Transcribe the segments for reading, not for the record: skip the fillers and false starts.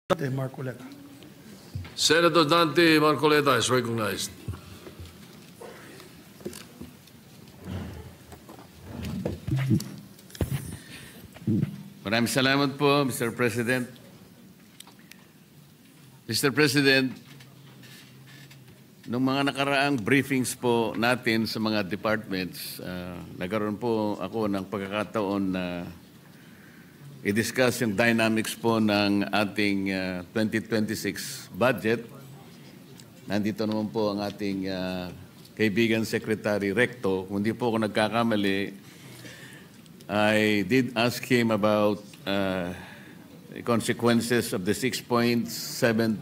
Marcoleta. Senator Dante Marcoleta is recognized. Maraming salamat po, Mr. President. Mr. President, nung mga nakaraang briefings po natin sa mga departments, nagkaroon po ako ng pagkakataon na i-discuss yung dynamics po ng ating 2026 budget. Nandito naman po ang ating kaibigan Secretary Recto. Kung hindi po ako nagkakamali, I did ask him about the consequences of the 6.7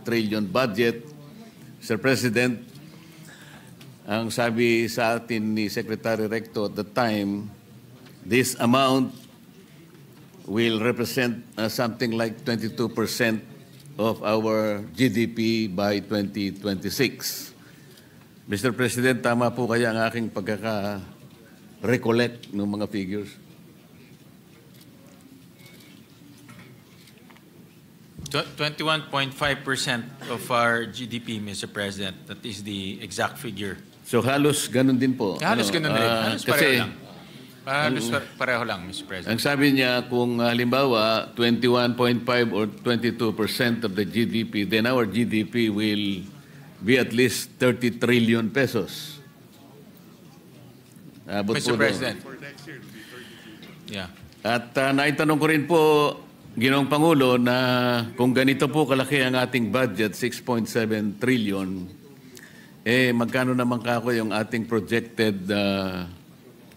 trillion budget. Mr. President, ang sabi sa atin ni Secretary Recto at the time, this amount will represent something like 22% of our GDP by 2026. Mr. President, tama po kaya ang aking pagkaka-recollect ng mga figures? 21.5% of our GDP, Mr. President. That is the exact figure. So halos ganun din po. Halos ganun din. Halos kasi, pareho lang. Halos pareho lang, Mr. President. ang sabi niya, kung halimbawa 21.5 or 22% of the GDP, then our GDP will be at least 30 trillion pesos. Mr. President. Yeah. At naitanong ko rin po, Ginoong Pangulo, na kung ganito po kalaki ang ating budget, 6.7 trillion, magkano naman kako yung ating projected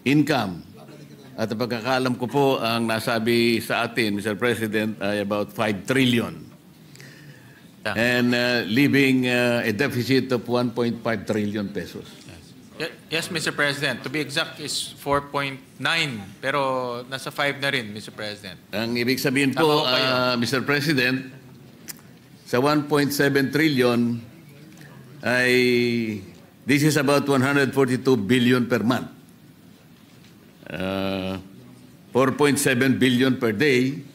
income? At ang pagkakaalam ko po, ang nasabi sa atin, Mr. President, ay about 5 trillion. Yeah. And leaving a deficit of 1.5 trillion pesos. Yes, Mr. President. To be exact is 4.9. Pero nasa 5 na rin, Mr. President. Ang ibig sabihin po, Mr. President, sa 1.7 trillion ay this is about 142 billion per month. 4.7 billion per day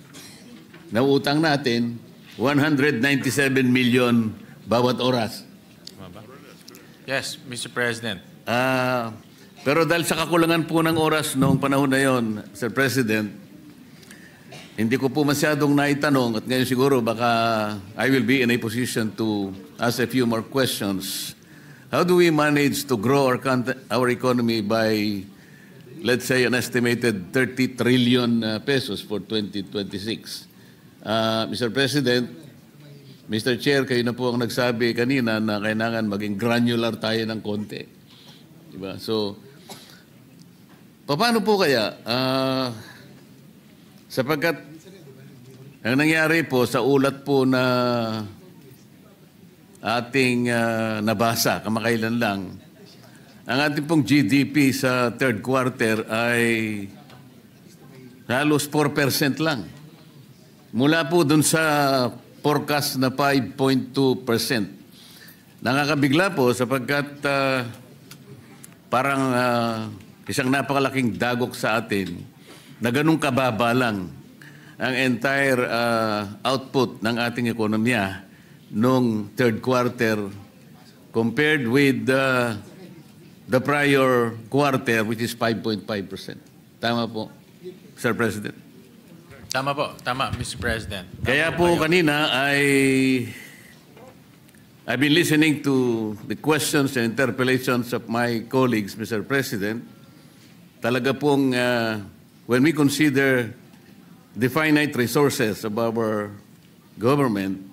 na utang natin, 197 million bawat oras. Yes, Mr. President. Pero dahil sa kakulangan po ng oras noong panahon na yon, Sir President, hindi ko po masyadong naitanong at ngayon siguro baka I will be in a position to ask a few more questions. How do we manage to grow our economy by, let's say, an estimated 30 trillion pesos for 2026? Mr. President, Mr. Chair, kayo na po ang nagsabi kanina na kailangan maging granular tayo ng konti. Diba? So, paano po kaya? Sapagkat ang nangyari po sa ulat po na ating nabasa, kamakailan lang, ang ating pong GDP sa third quarter ay halos 4% lang. Mula po dun sa forecast na 5.2%. Nakakabigla po sapagkat parang isang napakalaking dagok sa atin na ganun kababa lang ang entire output ng ating ekonomiya noong third quarter compared with the prior quarter, which is 5.5%. Tama po, Sir President? Tama po. Tama, Mr. President. Kaya po kanina I've been listening to the questions and interpellations of my colleagues, Mr. President. Talaga pong when we consider the finite resources of our government,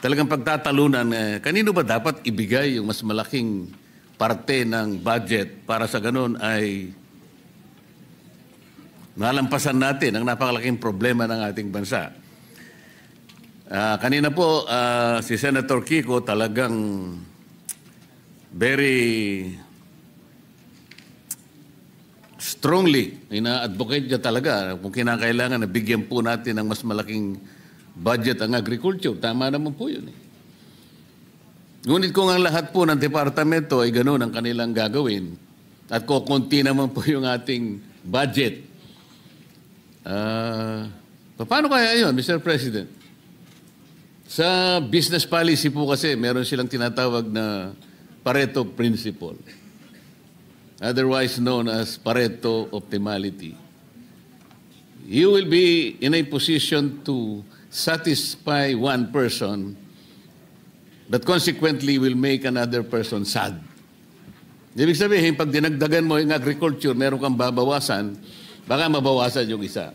talagang pagtatalunan, kanino ba dapat ibigay yung mas malaking parte ng budget para sa ganun ay malampasan natin ang napakalaking problema ng ating bansa. Kanina po, si Senator Kiko talagang very strongly ina-advocate niya talaga kung kinakailangan na bigyan po natin ng mas malaking budget ang agriculture. Tama naman po yun. Ngunit kung ang lahat po ng departamento ay ganoon ang kanilang gagawin at kukunti naman po yung ating budget, paano kaya yun, Mr. President? Sa business policy po kasi, meron silang tinatawag na Pareto Principle. Otherwise known as Pareto Optimality. You will be in a position to satisfy one person that consequently will make another person sad. Ibig sabihin, pag dinagdagan mo yung agriculture, meron kang babawasan, baka mabawasan yung isa.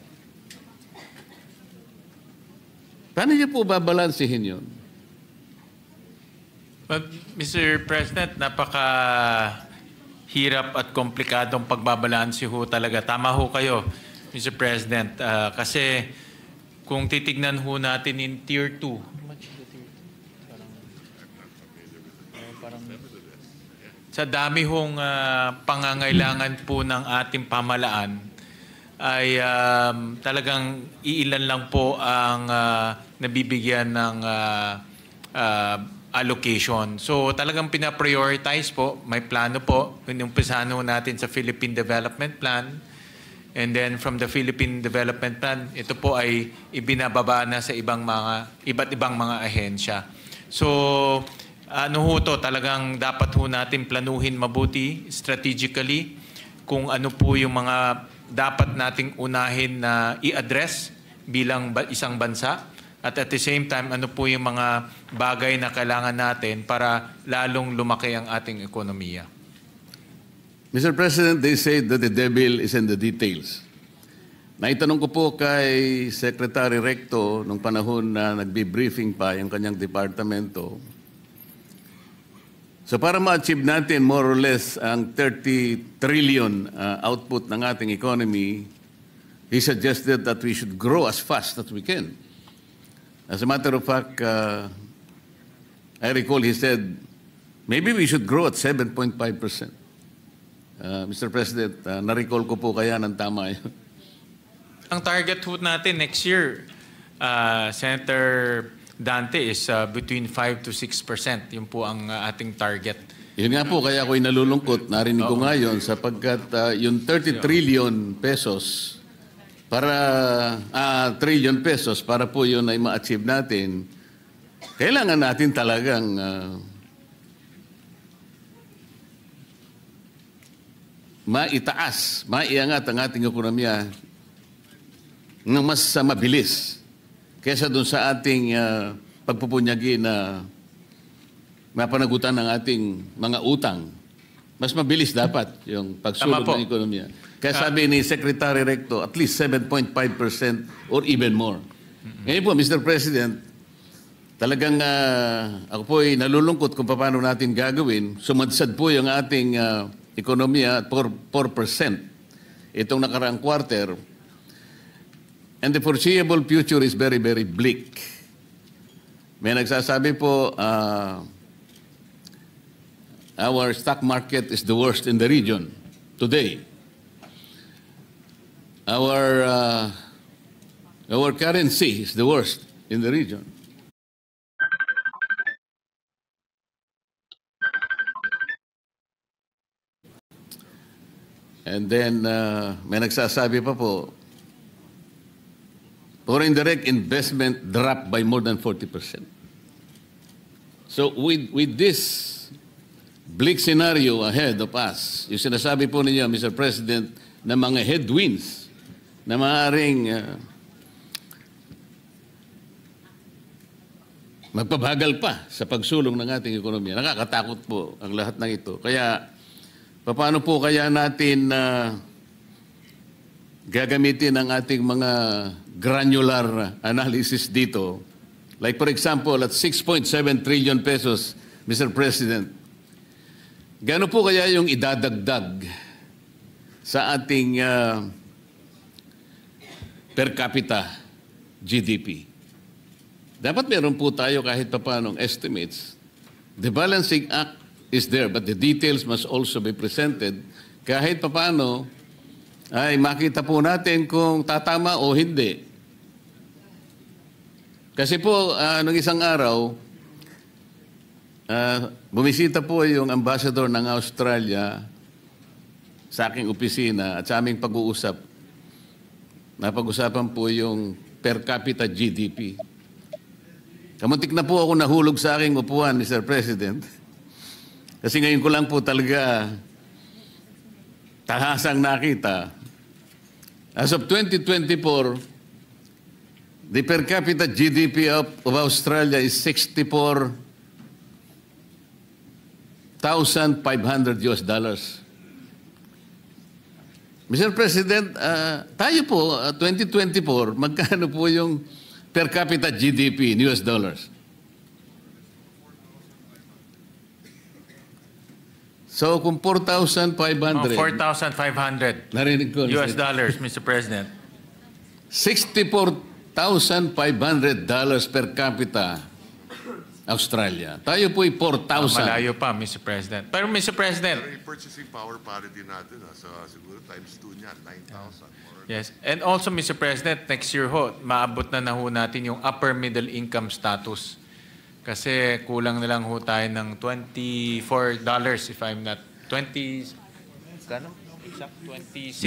Paano niyo po babalansihin yun? But, Mr. President, napaka-hirap at komplikadong pagbabalansi ho talaga. Tama ho kayo, Mr. President. Kasi kung titignan ho natin in Tier 2, sa dami hong pangangailangan po ng ating pamalaan, ay talagang iilan lang po ang nabibigyan ng allocation. So talagang pina-prioritize po, may plano po, inumpisahan natin sa Philippine Development Plan, and then from the Philippine Development Plan, ito po ay ibinababa na sa iba't ibang mga ahensya. So ano ho to, talagang dapat ho natin planuhin mabuti, strategically, kung ano po yung mga dapat nating unahin na i-address bilang isang bansa, at the same time, ano po yung mga bagay na kailangan natin para lalong lumaki ang ating ekonomiya. Mr. President, they say that the devil is in the details. Naitanong ko po kay Secretary Recto nung panahon na nagbi-briefing pa yung kanyang departamento. So para ma-achieve natin more or less ang 30 trillion output ng ating economy, he suggested that we should grow as fast as we can. As a matter of fact, I recall he said, maybe we should grow at 7.5%. Mr. President, na-recall ko po kaya ng tama yun. Ang target ho natin next year, Senator Dante, is between 5 to 6%. Yun po ang ating target. Yun nga po, kaya ako'y nalulungkot. Narinig ko nga yun sapagkat yung 30 trillion pesos para trillion pesos para po yun ay ma-achieve natin, kailangan natin talagang maitaas, maiangat ang ating ekonomiya ng mas mabilis kaysa doon sa ating pagpupunyagi na mapanagutan ng ating mga utang. Mas mabilis dapat yung pagsulog ng ekonomiya. Kaya sabi ni Secretary Recto, at least 7.5% or even more. Ngayon po, Mr. President, talagang ako po ay nalulungkot kung paano natin gagawin. Sumadsad po yung ating ekonomiya at 4% itong nakaraang quarter. And the foreseeable future is very, very bleak. May nagsasabi po, our stock market is the worst in the region today. Our currency is the worst in the region. And then may nagsasabi pa po, foreign direct investment dropped by more than 40%. So with this bleak scenario ahead of us, yung sinasabi po ninyo, Mr. President, na mga headwinds na maaaring magpabagal pa sa pagsulong ng ating ekonomiya. Nakakatakot po ang lahat ng ito. Kaya, paano po kaya natin gagamitin ang ating mga granular analysis dito? Like for example, at 6.7 trillion pesos, Mr. President, gaano po kaya yung idadagdag sa ating per capita GDP? Dapat meron po tayo kahit pa paanong estimates. The Balancing Act is there, but the details must also be presented. Kahit pa paano ay makita po natin kung tatama o hindi. Kasi po, nung isang araw, bumisita po yung ambassador ng Australia sa aking opisina at sa aming pag-uusap. Napag-usapan po yung per capita GDP. Kamuntik na po ako nahulog sa aking upuan, Mr. President. Kasi ngayon ko lang po talaga tahasang nakita. As of 2024, the per capita GDP of Australia is $64,500 US. Mr. President, tayo po, 2024, magkano po yung per capita GDP in US dollars? So kung 4,500. 4,500 Narinig ko. US dollars, Mr. President. $64,500 per capita Australia. Tayo po ay 4,000. Malayo pa, Mr. President. Pero Mr. President, Pero yung purchasing power parity natin, siguro times 2 niyan, 9,000. yes. And also, Mr. President, next year ho, maabot na ho natin yung upper middle income status. Kasi kulang na lang ho tayo ng $24, if I'm not, 20, kano? $26,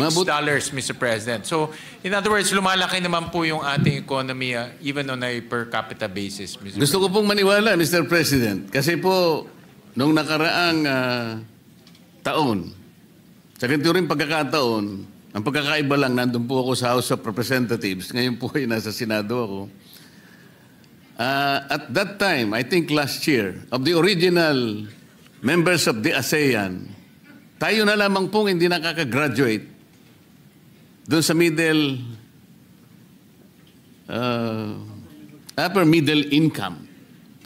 Mr. President. So, in other words, lumalaki naman po yung ating economy even on a per capita basis, Mr. Gusto ko pong maniwala, Mr. President, kasi po, nung nakaraang taon, sa ganito rin pagkakataon, ang pagkakaiba lang, nandun po ako sa House of Representatives, ngayon po ay nasa Senado ako. At that time, I think last year, of the original members of the ASEAN, tayo na lamang pong hindi nakaka-graduate doon sa upper middle income.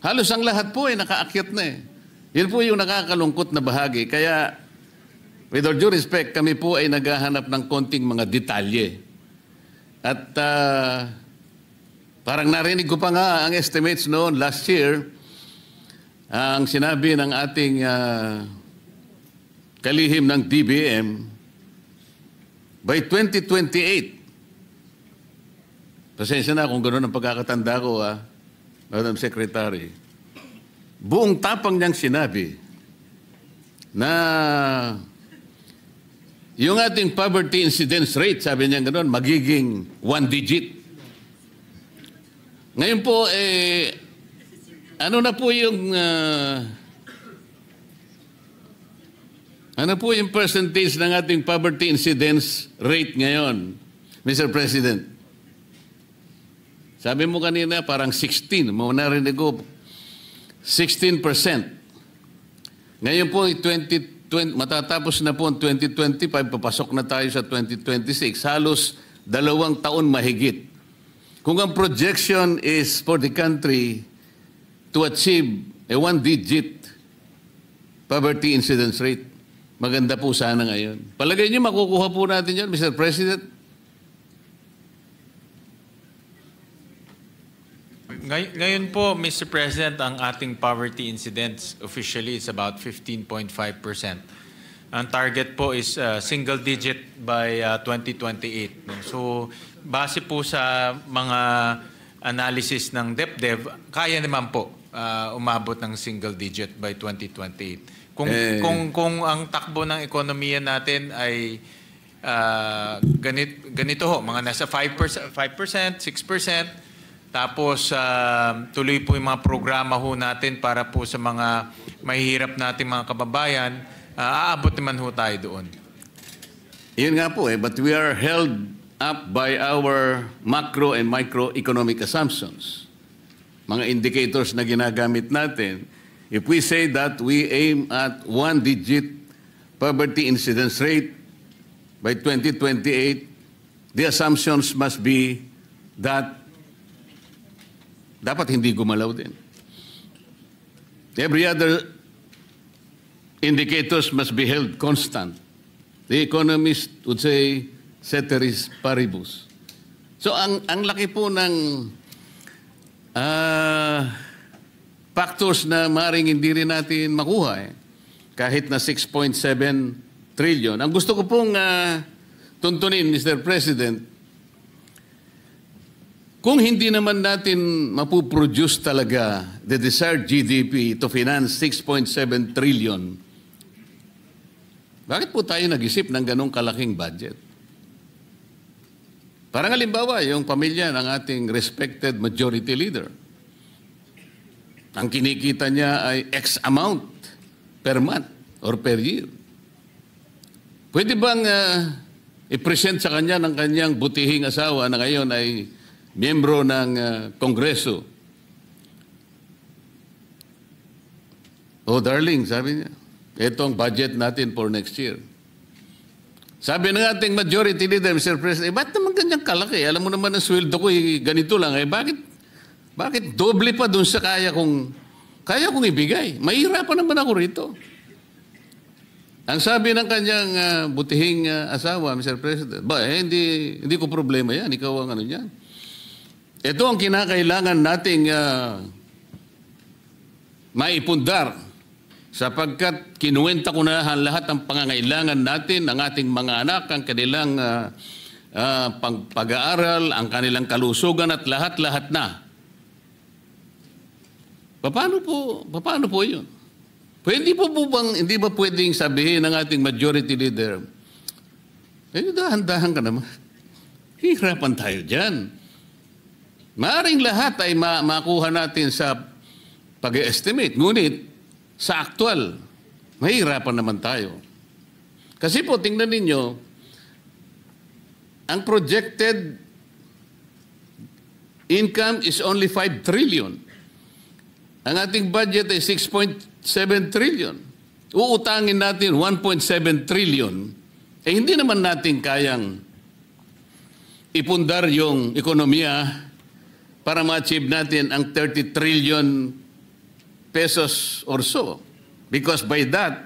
Halos ang lahat po ay nakaakyat na eh. Yun po yung nakakalungkot na bahagi. Kaya, with all due respect, kami po ay naghahanap ng konting mga detalye. At parang narinig ko pa nga ang estimates noon last year, ang sinabi ng ating kalihim ng DBM, by 2028, pasensya na kung gano'n ang pagkakatanda ko, Madam Secretary, buong tapang niyang sinabi na yung ating poverty incidence rate, sabi niya gano'n, magiging 1 digit. Ngayon po, ano na po yung ano po yung percentage ng ating poverty incidence rate ngayon, Mr. President? Sabi mo kanina parang 16. Narinig ko, 16%. Ngayon po, matatapos na po ang 2025, papasok na tayo sa 2026. Halos 2 taon mahigit. Kung ang projection is for the country to achieve a 1-digit poverty incidence rate, maganda po sana ngayon. Palagay niyo makukuha po natin yan, Mr. President? Ngayon po, Mr. President, ang ating poverty incidence officially is about 15.5%. Ang target po is single digit by 2028. So, base po sa mga analysis ng DepDev, kaya naman po umabot ng single digit by 2028. Kung ang takbo ng ekonomiya natin ay ganito ho, mga nasa 5%, 6%, tapos tuloy po yung mga programa ho natin para po sa mga mahihirap natin mga kababayan, aabot naman ho tayo doon. Yun nga po but we are held up by our macro and microeconomic assumptions. Mga indicators na ginagamit natin. If we say that we aim at 1-digit poverty incidence rate by 2028, the assumptions must be that dapat hindi gumalaw din. Every other indicators must be held constant. The economist would say, ceteris paribus. So ang laki po ng factors na maring hindi rin natin makuha kahit na 6.7 trillion. Ang gusto ko pong tuntunin, Mr. President, kung hindi naman natin mapuproduce talaga the desired GDP to finance 6.7 trillion, bakit po tayo nag-isip ng ganong kalaking budget? Parang halimbawa, yung pamilya ng ating respected majority leader. Ang kinikita niya ay X amount per month or per year. Pwede bang i-present sa kanya ng kanyang butihing asawa na ngayon ay miyembro ng Kongreso? Oh, darling, sabi niya, ito ang budget natin for next year. Sabi ng ating majority leader, Mr. President, ba't naman ganyang kalaki? Alam mo naman ang sweldo ko, ganito lang. Bakit doble pa dun sa kaya kong ibigay? Mahirapan naman ako rito. Ang sabi ng kanyang butihing asawa, Mr. President, hindi ko problema yan. Ikaw ang ano yan. Ito ang kinakailangan nating maipundar sapagkat kinuwenta ko na lahat ng pangangailangan natin, ang ating mga anak, ang kanilang pag-aaral, ang kanilang kalusugan at lahat-lahat na. Paano po yun? Hindi ba pwedeng sabihin ng ating majority leader, dahan-dahan ka naman. Hihirapan tayo dyan. Maaring lahat ay makuha natin sa pag-estimate. Ngunit, sa aktual, mahirapan naman tayo. Kasi po, tingnan ninyo, ang projected income is only 5 trillion. Ang ating budget ay 6.7 trillion. Uutangin natin 1.7 trillion. Hindi naman natin kayang ipundar yung ekonomiya para ma-achieve natin ang 30 trillion pesos or so. Because by that,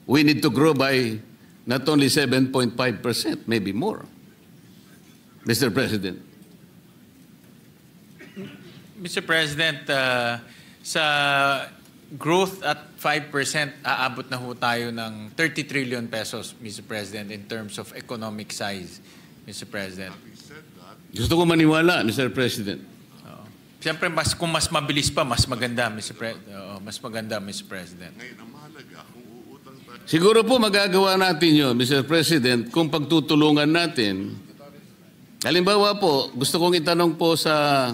we need to grow by not only 7.5%, maybe more. Mr. President. Mr. President, sa growth at 5%, aabot na ho tayo ng 30 trillion pesos, Mr. President, in terms of economic size, Mr. President. Gusto ko maniwala, Mr. President. Siyempre, kung mas mabilis pa, mas maganda, Mr. President. Mas maganda, Mr. President. Ngayon, ang mahalaga, kung uutang tayo. Siguro po magagawa natin yun, Mr. President, kung pagtutulungan natin. Halimbawa po, gusto kong itanong po sa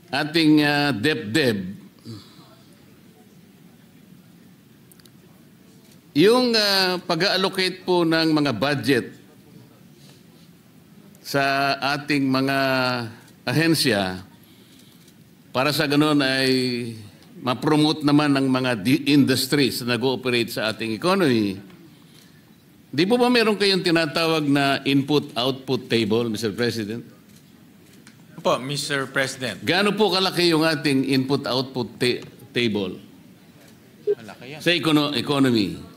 ating DepDep. Yung pag-allocate po ng mga budget sa ating mga ahensya, para sa ganun ay ma-promote naman ng mga industries na nag-ooperate sa ating economy. Di po ba meron kayong tinatawag na input-output table, Mr. President? Po, Mr. President. Gaano po kalaki yung ating input-output table Malaki yan. sa economy?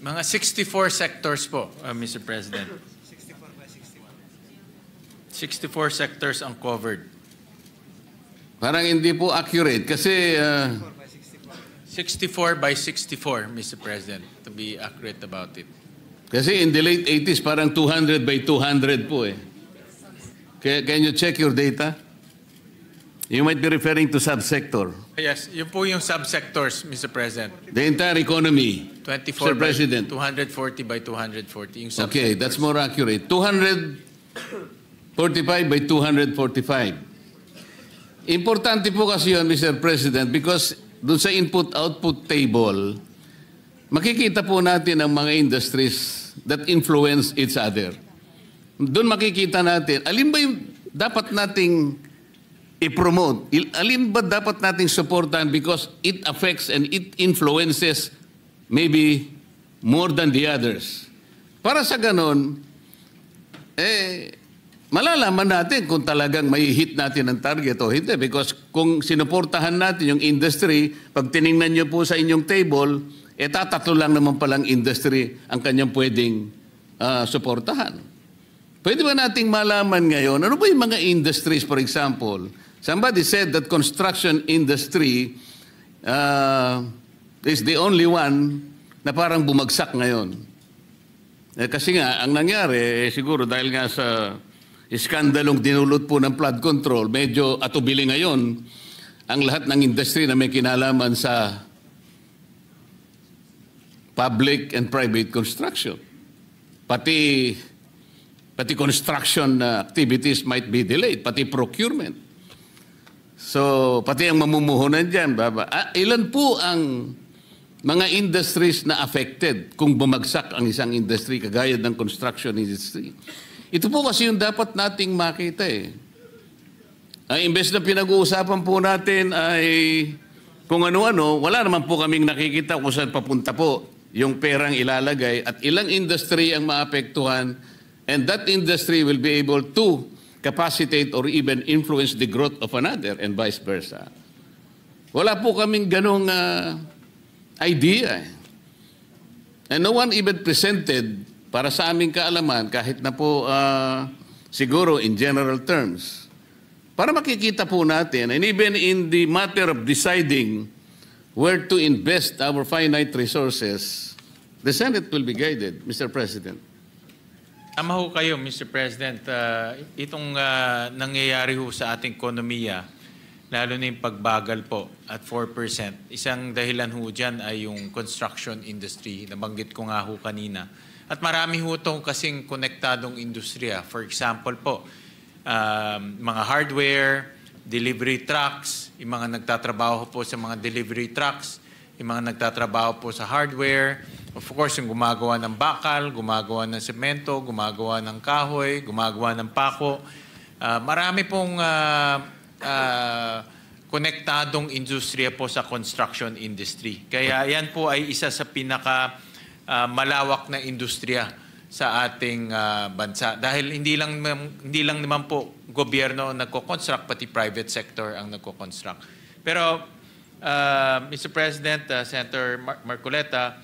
Mga 64 sectors po, Mr. President. 64 sectors ang covered. Parang hindi po accurate kasi 64 by 64, Mr. President, to be accurate about it. kasi in the late 80s parang 200 by 200 po eh. Can you check your data? You might be referring to subsector. Yes, yun po yung subsectors, Mr. President. The entire economy. 24 Mr. President. by 240 by 240. Yung Okay, that's subsectors. more accurate. 245 by 245. Importante po kasi yun, Mr. President, because doon sa input-output table, makikita po natin ang mga industries that influence each other. Doon makikita natin, alin ba yung dapat nating i-promote? Alin ba dapat nating supportan because it affects and it influences maybe more than the others. Para sa ganon, malalaman natin kung talagang may hit natin ang target o hindi. Because kung sinuportahan natin yung industry, pag tiningnan nyo po sa inyong table, tatatlo lang naman palang industry ang kanyang pwedeng suportahan. Pwede ba nating malaman ngayon, ano ba yung mga industries, for example? Somebody said that construction industry is the only one na parang bumagsak ngayon. Kasi nga, ang nangyari, siguro dahil nga sa iskandalong dinulot po ng flood control, medyo atubili ngayon ang lahat ng industry na may kinalaman sa public and private construction. pati construction activities might be delayed, pati procurement. So, pati ang mamumuhunan dyan, ilan po ang mga industries na affected kung bumagsak ang isang industry kagaya ng construction industry? Ito po kasi yung dapat nating makita eh. Imbes na pinag-uusapan po natin ay kung ano-ano, wala naman po kaming nakikita kung saan papunta po yung perang ilalagay at ilang industry ang maapektuhan, and that industry will be able to capacitate or even influence the growth of another and vice versa. Wala po kaming ganong idea. And no one even presented para sa aming kaalaman, kahit na po siguro in general terms, para makikita po natin, and even in the matter of deciding where to invest our finite resources, the Senate will be guided, Mr. President. Tama ho kayo, Mr. President. Itong nangyayari ho sa ating ekonomiya, lalo na yung pagbagal po at 4%, isang dahilan ho dyan ay yung construction industry. Nabanggit ko nga ho kanina. At marami ho itong kasing konektadong industriya. For example po, mga hardware, delivery trucks, yung mga nagtatrabaho po sa mga delivery trucks, yung mga nagtatrabaho po sa hardware, of course, yung gumagawa ng bakal, gumagawa ng semento, gumagawa ng kahoy, gumagawa ng pako. Marami pong konektadong industriya po sa construction industry. Kaya yan po ay isa sa pinaka malawak na industriya sa ating bansa. Dahil hindi lang naman po gobyerno nagko-construct, pati private sector ang nagko-construct. Pero, Mr. President, Senator Marcoleta,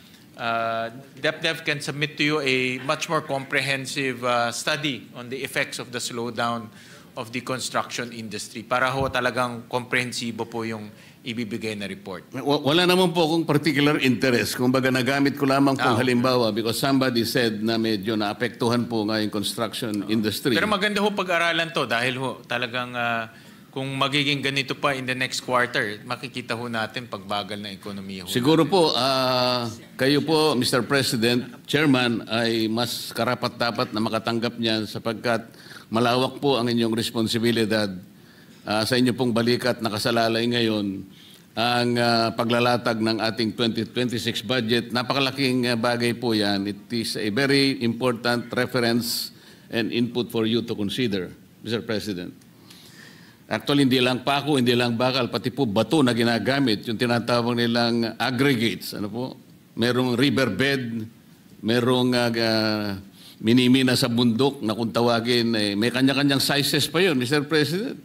DepDev can submit to you a much more comprehensive study on the effects of the slowdown of the construction industry para ho talagang komprehensibo po yung ibibigay na report. Wala naman po akong particular interest. Kung baga nagamit ko lamang pong halimbawa because somebody said na medyo naapektuhan po nga yung construction industry. Pero maganda ho pag-aralan to dahil ho talagang kung magiging ganito pa in the next quarter, makikita ho natin pagbagal ng ekonomiya. Siguro po, kayo po, Mr. President, Chairman, ay mas karapat-dapat na makatanggap niyan sapagkat malawak po ang inyong responsibilidad sa inyo pong balikat nakasalalay ngayon ang paglalatag ng ating 2026 budget. Napakalaking bagay po yan. It is a very important reference and input for you to consider, Mr. President. Actually, hindi lang pako, hindi lang bakal, pati po bato na ginagamit, yung tinatawag nilang aggregates. Ano po? Merong riverbed, merong minimina sa bundok na kung tawagin, may kanya-kanyang sizes pa yun, Mr. President.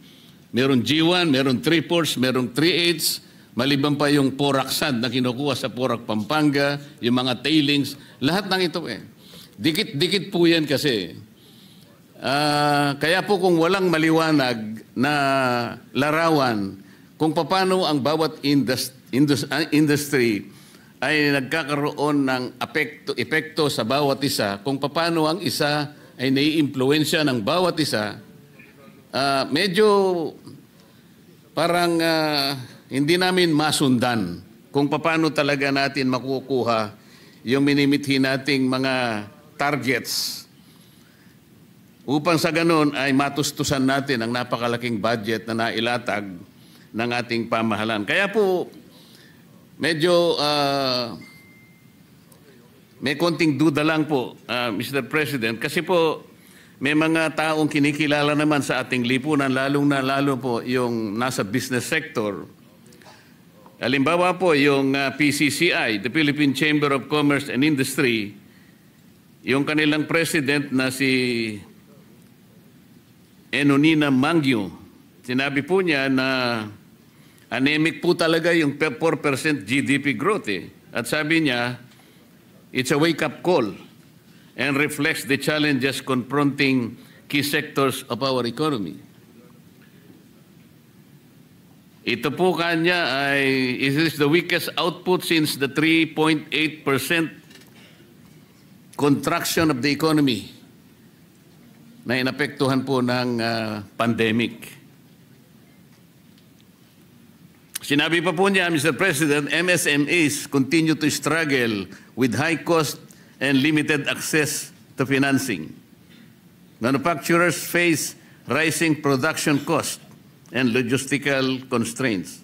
Merong G1, merong 3/4, merong 3/8, maliban pa yung Porac sand na kinukuha sa Porac, Pampanga, yung mga tailings, lahat ng ito Dikit-dikit po yan kasi. Kaya po kung walang maliwanag na larawan kung paano ang bawat industry ay nagkakaroon ng epekto sa bawat isa, kung paano ang isa ay naiimpluwensya ng bawat isa, medyo parang hindi namin masundan kung paano talaga natin makukuha yung minimithi nating mga targets upang sa ganun ay matustusan natin ang napakalaking budget na nailatag ng ating pamahalaan. Kaya po, medyo may konting duda lang po, Mr. President, kasi po may mga taong kinikilala naman sa ating lipunan, lalo po yung nasa business sector. Halimbawa po yung PCCI, the Philippine Chamber of Commerce and Industry, yung kanilang president na si Enonina Mangyo, sinabi po niya na anemic po talaga yung 4% GDP growth At sabi niya, it's a wake-up call and reflects the challenges confronting key sectors of our economy. Ito po kanya ay, it is the weakest output since the 3.8% contraction of the economy na inapektuhan po ng pandemic. Sinabi pa po niya, Mr. President, MSMEs continue to struggle with high cost and limited access to financing. Manufacturers face rising production costs and logistical constraints.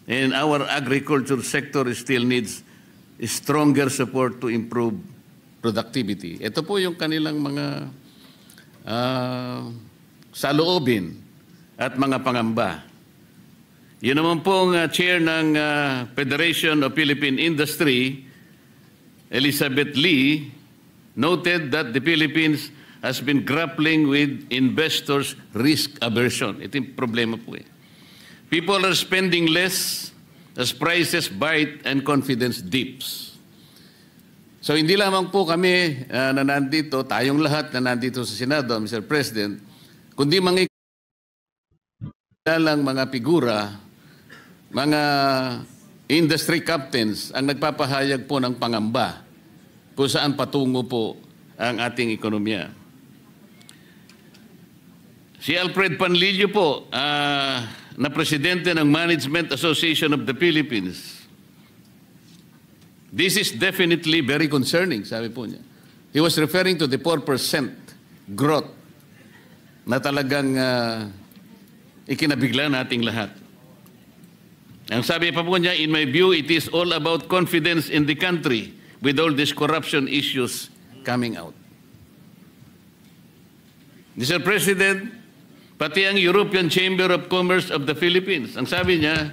And our agriculture sector still needs stronger support to improve productivity. Ito po yung kanilang mga saloobin at mga pangamba. Yun naman pong chair ng Federation of Philippine Industry, Elizabeth Lee, noted that the Philippines has been grappling with investors' risk aversion. Ito yung problema po eh. People are spending less as prices bite and confidence dips. So hindi lamang po kami na nandito, tayong lahat na nandito sa Senado, Mr. President, kundi mga lang mga figura, mga industry captains ang nagpapahayag po ng pangamba kung saan patungo po ang ating ekonomiya. Si Alfred Panlilio po, na presidente ng Management Association of the Philippines. This is definitely very concerning, sabi po niya. He was referring to the 4% growth na talagang ikinabigla nating lahat. Ang sabi pa po niya, in my view, it is all about confidence in the country with all these corruption issues coming out. Mr. President, pati ang European Chamber of Commerce of the Philippines, ang sabi niya,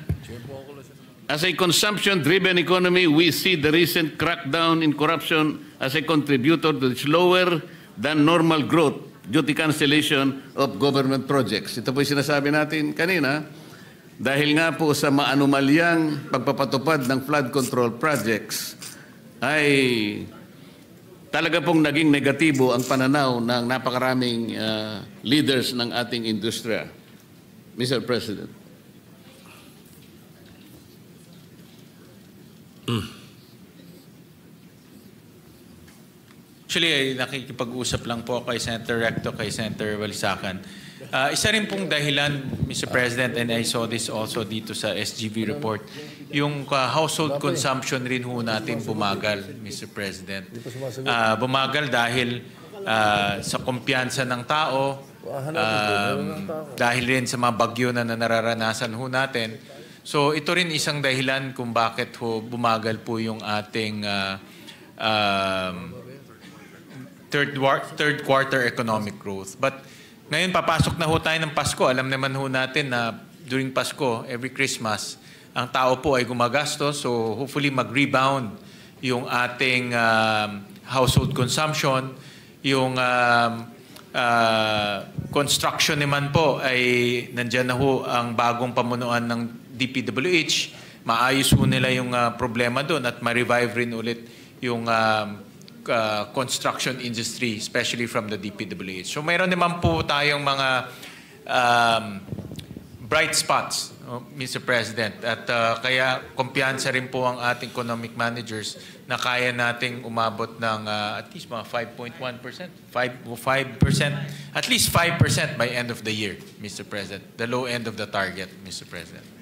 as a consumption-driven economy, we see the recent crackdown in corruption as a contributor to the slower than normal growth due to cancellation of government projects. Ito po yung sinasabi natin kanina, dahil nga po sa maanumalyang pagpapatupad ng flood control projects, ay talaga pong naging negatibo ang pananaw ng napakaraming leaders ng ating industriya. Mr. President. Actually, nakikipag-usap lang po kay Senator Recto, kay Senator Walisacan. Isa rin pong dahilan, Mr. President, and I saw this also dito sa SGV report, yung household consumption rin ho natin bumagal, Mr. President. Bumagal dahil sa kumpiyansa ng tao, dahil rin sa mga bagyo na nararanasan ho natin. So ito rin isang dahilan kung bakit ho bumagal po yung ating third quarter economic growth. But ngayon papasok na ho tayo ng Pasko. Alam naman ho natin na during Pasko, every Christmas, ang tao po ay gumagastos. So hopefully mag-rebound yung ating household consumption. Yung construction naman po ay nandyan na ho ang bagong pamunuan ng DPWH. Maayos ho nila yung problema doon at ma-revive rin ulit yung construction industry, especially from the DPWH. So mayroon naman po tayong mga bright spots, Mr. President. At kaya kumpiyansa rin po ang ating economic managers na kaya nating umabot ng at least mga 5.1%, 5%, at least 5% by end of the year, Mr. President. The low end of the target, Mr. President.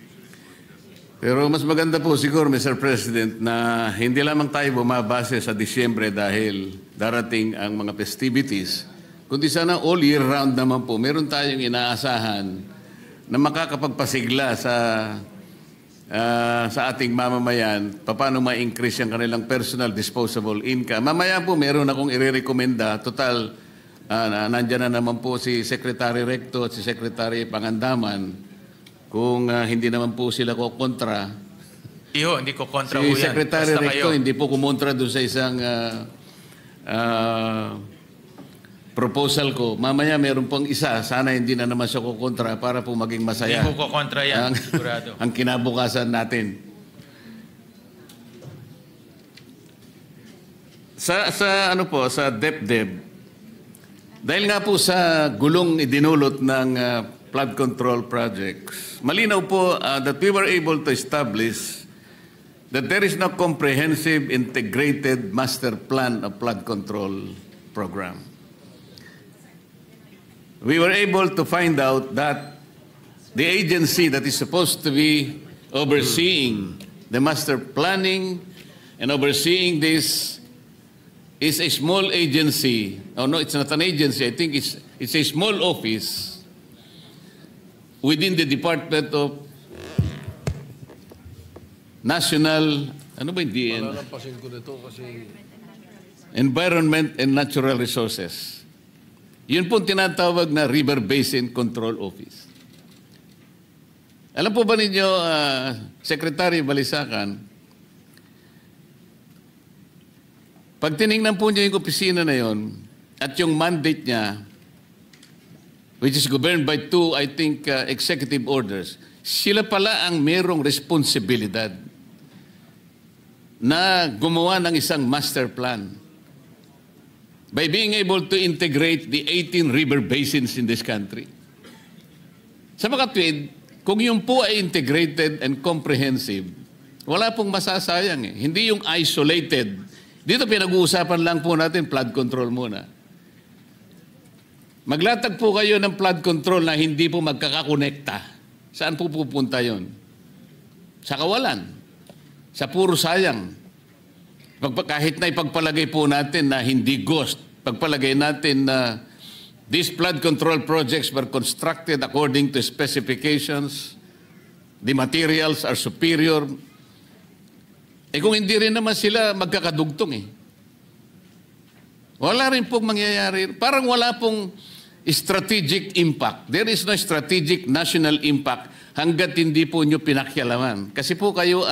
Pero mas maganda po siguro, Mr. President, na hindi lamang tayo bumabase sa Disyembre dahil darating ang mga festivities, kundi sana all year round naman po, meron tayong inaasahan na makakapagpasigla sa ating mamamayan, paano ma-increase yung kanilang personal disposable income. Mamaya po meron akong i-recommenda, total, nandyan na naman po si Secretary Recto at si Secretary Pangandaman, kung hindi naman po sila ko kontra. Hindi ko kontra si po yan. Secretary Recto hindi po kumontra doon sa isang proposal ko. Mamaya meron pong isa, sana hindi na naman siya kukontra para po maging masaya. Hindi ko kontra yan, sigurado. Ang kinabukasan natin. Sa DepDep, dahil nga po sa gulong idinulot ng flood control projects, malinaw po that we were able to establish that there is no comprehensive integrated master plan of flood control program. We were able to find out that the agency that is supposed to be overseeing the master planning and overseeing this is a small agency. Oh no, it's not an agency. I think it's a small office within the Department of National, ano ba yung DN? Palalampasin ko nito kasi Environment and Natural Resources. Yun po tinatawag na River Basin Control Office. Alam po ba ninyo, Secretary Balisacan, pag tinignan po niyo yung opisina na yon at yung mandate niya, which is governed by two, I think, executive orders, sila pala ang merong responsibilidad na gumawa ng isang master plan by being able to integrate the 18 river basins in this country. Sa makatwid, kung yung po ay integrated and comprehensive, wala pong masasayang eh. Hindi yung isolated. Dito pinag-uusapan lang po natin flood control muna. Maglatag po kayo ng flood control na hindi po magkakakonekta. Saan po pupunta yun? Sa kawalan. Sa puro sayang. Kahit na ipagpalagay po natin na hindi ghost, pagpalagay natin na these flood control projects were constructed according to specifications, the materials are superior, kung hindi rin naman sila magkakadugtong eh. Wala rin pong mangyayari. Parang wala pong strategic impact. There is no strategic national impact hanggat hindi po nyo pinakialaman. Kasi po kayo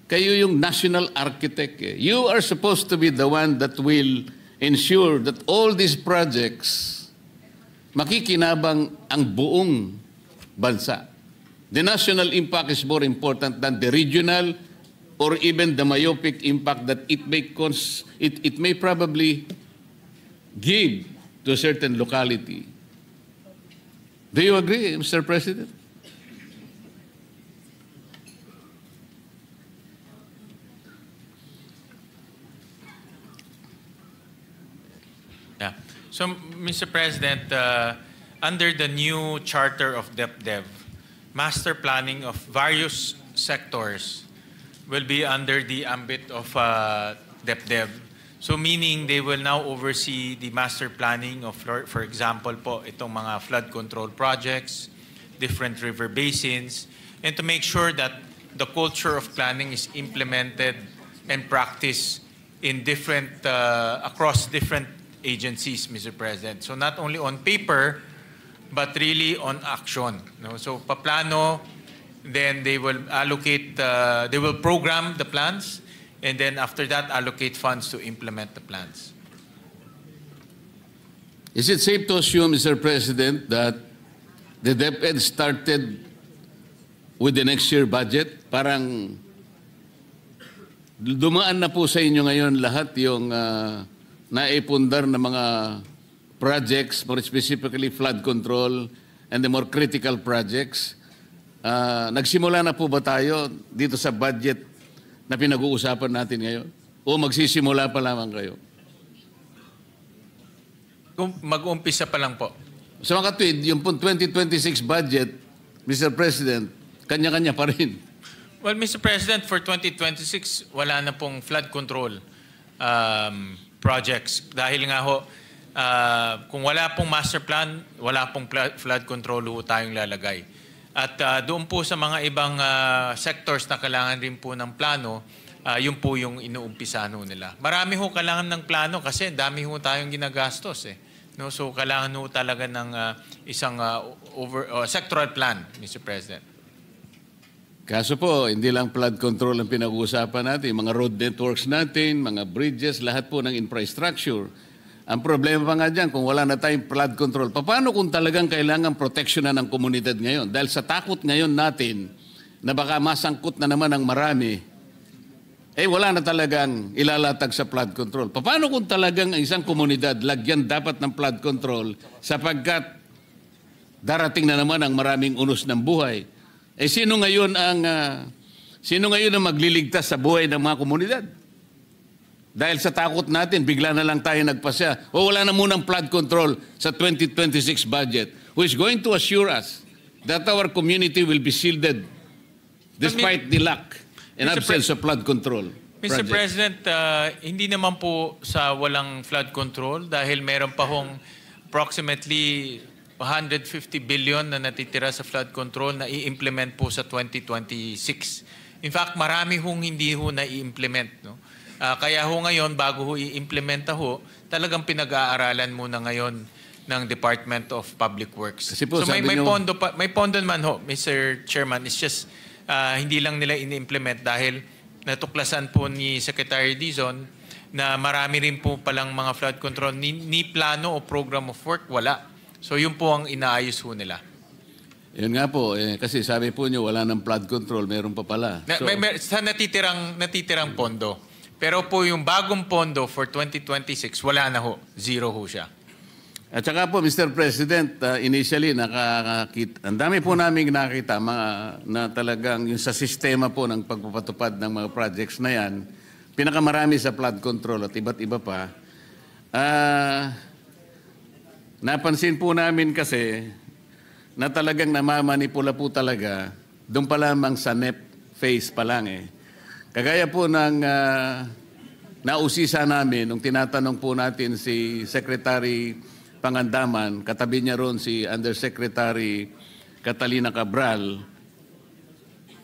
yung national architect. Eh. You are supposed to be the one that will ensure that all these projects makikinabang ang buong bansa. The national impact is more important than the regional or even the myopic impact that it may probably give to a certain locality. Do you agree, Mr. President? Yeah. So, Mr. President, under the new charter of DepDev, master planning of various sectors will be under the ambit of DepDev. So meaning they will now oversee the master planning of, for example po, itong mga flood control projects, different river basins, and to make sure that the culture of planning is implemented and practiced in different, across different agencies, Mr. President. So not only on paper, but really on action. No? So paplano, then they will allocate, they will program the plans, and then after that, allocate funds to implement the plans. Is it safe to assume, Mr. President, that the DepEd started with the next year budget? Parang dumaan na po sa inyo ngayon lahat yung naipundar na mga projects, more specifically flood control and the more critical projects. Nagsimula na po ba tayo dito sa budget na pinag-uusapan natin ngayon? O magsisimula pa lamang kayo? Mag-umpisa pa lang po. Sa mga katwid, yung 2026 budget, Mr. President, kanya-kanya pa rin. Well, Mr. President, for 2026, wala na pong flood control projects. Dahil nga ho, kung wala pong master plan, wala pong flood control ho tayong lalagay. At doon po sa mga ibang sectors na kailangan rin po ng plano, yun po yung inuumpisahan ho nila. Marami ho kailangan ng plano kasi dami ho tayong ginagastos eh. No? So kailangan ho talaga ng isang sectoral plan, Mr. President. Kaso po, hindi lang flood control ang pinag-uusapan natin. Mga road networks natin, mga bridges, lahat po ng infrastructure. Ang problema pa nga dyan, kung wala na tayong flood control, paano kung talagang kailangan proteksyonan ng komunidad ngayon? Dahil sa takot ngayon natin na baka masangkot na naman ang marami, wala na talagang ilalatag sa flood control. Paano kung talagang ang isang komunidad lagyan dapat ng flood control sapagkat darating na naman ang maraming unos ng buhay? Sino ngayon ang magliligtas sa buhay ng mga komunidad? Dahil sa takot natin, bigla na lang tayo nagpasya. Wala na munang flood control sa 2026 budget, who is going to assure us that our community will be shielded despite the lack and absence of flood control. Mr. projects? President, hindi naman po sa walang flood control dahil meron pa hong approximately 150 billion na natitira sa flood control na i-implement po sa 2026. In fact, marami hong hindi ho na i-implement. No? Kaya ho ngayon, bago ho i-implementa ho, talagang pinag-aaralan muna ngayon ng Department of Public Works. Kasi po, so may sabi nyo- pondo naman ho, Mr. Chairman. It's just hindi lang nila ini-implement dahil natuklasan po ni Secretary Dizon na marami rin po palang mga flood control ni plano o program of work, wala. So yun po ang inaayos ho nila. Yun nga po, kasi sabi po nyo, wala ng flood control, meron pa pala. So, Sa natitirang pondo. Pero po yung bagong pondo for 2026, wala na ho. Zero ho siya. at saka po, Mr. President, initially, ang dami po namin nakita na talagang yung sa sistema po ng pagpapatupad ng mga projects na yan, pinakamarami sa flood control at iba't iba pa. Napansin po namin kasi na talagang namamanipula po talaga doon pa lamang sa NEP phase pa lang eh. Kagaya po ng nausisa namin nung tinatanong po natin si Secretary Pangandaman, katabi niya ron si Undersecretary Catalina Cabral.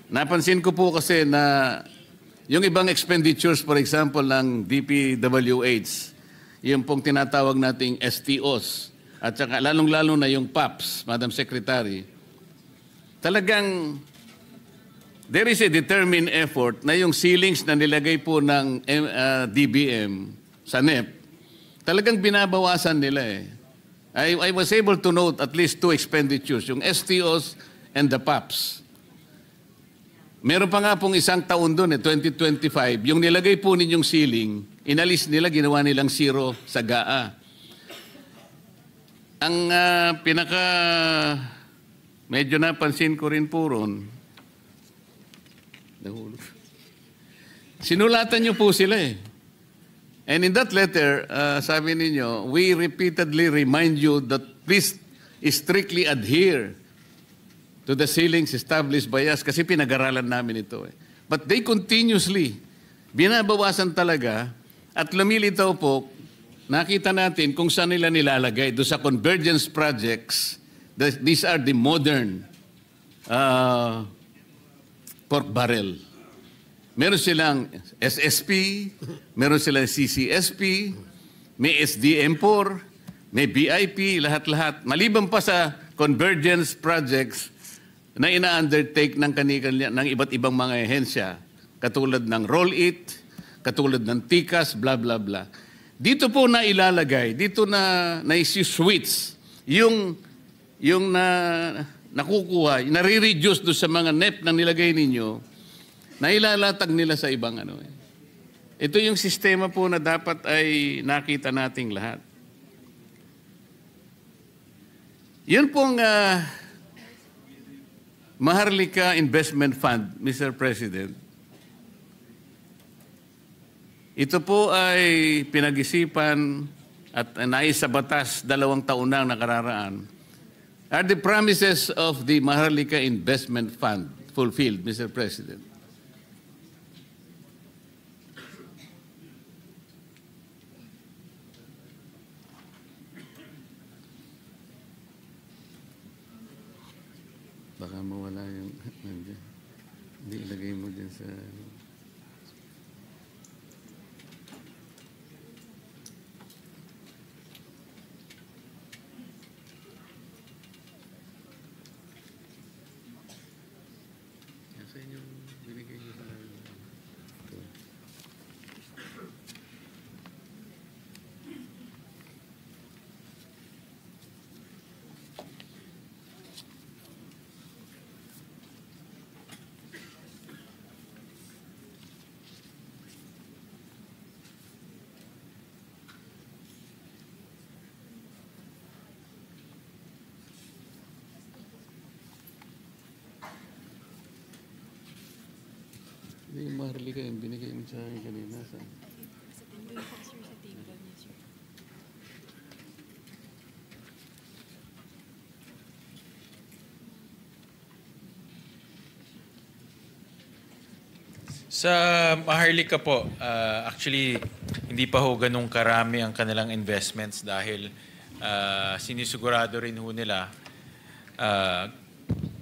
Napansin ko po kasi na yung ibang expenditures, for example, ng DPWH, yung pong tinatawag nating STOs, at saka lalong-lalo na yung PAPs, Madam Secretary, talagang there is a determined effort na yung ceilings na nilagay po ng DBM sa NEP, talagang binabawasan nila eh. I was able to note at least two expenditures, yung STOs and the PAPs. Meron pa nga pong isang taon doon 2025, yung nilagay po ninyong ceiling, inalis nila, ginawa nilang zero sa GAA. Ang medyo napansin ko rin po ron, sinulatan niyo po sila eh. And in that letter, sabi ninyo, we repeatedly remind you that please strictly adhere to the ceilings established by us kasi pinag-aralan namin ito eh. But they continuously, binabawasan talaga at lumilitaw po, nakita natin kung saan nila nilalagay. Doon sa convergence projects, these are the modern pork barrel. Meron silang SSP, meron silang CCSP, may SDM4, may BIP, lahat-lahat. Maliban pa sa convergence projects na ina-undertake ng ng iba't ibang mga ehensya, katulad ng Roll-It, katulad ng TICAS, blah, blah, blah. Dito po na ilalagay, dito na isi-switch yung nakukuha, nare-reduce doon sa mga NEP na nilagay ninyo, na ilalatag nila sa ibang ano eh. Ito yung sistema po na dapat ay nakita nating lahat. Yun pong Maharlika Investment Fund, Mr. President, ito po ay pinag-isipan at nais sa batas 2 taon na nakararaan. Are the promises of the Maharlika Investment Fund fulfilled, Mr. President? Baka mawala yung... Hindi, ilagay mo din sa... Hindi yung Maharlika yung binigay mo sa akin kanina. Sa Maharlika po, actually, hindi pa ho ganun karami ang kanilang investments dahil sinisigurado rin ho nila,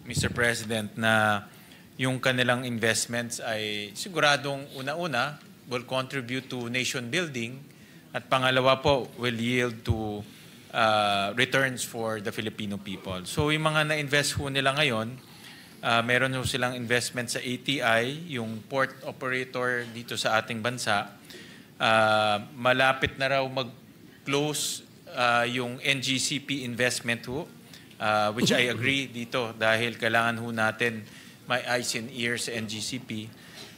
Mr. President, na yung kanilang investments ay siguradong una-una will contribute to nation building at pangalawa po will yield to returns for the Filipino people. So yung mga na-invest ho nila ngayon, meron ho silang investment sa ATI, yung port operator dito sa ating bansa. Malapit na raw mag-close yung NGCP investment ho, which I agree dito dahil kailangan ho natin may eyes and ears sa NGCP.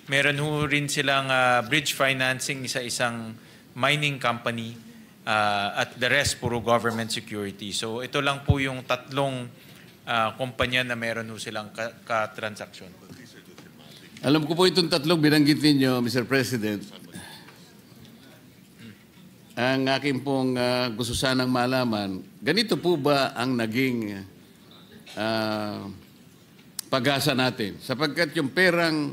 Meron ho rin silang bridge financing sa isang mining company at the rest puro government security. So ito lang po yung tatlong kumpanya na meron ho silang ka-transaction. Alam ko po itong tatlong binanggit ninyo, Mr. President. Ang aking pong gusto sanang malaman, ganito po ba ang naging pag-asa natin? Sapagkat yung perang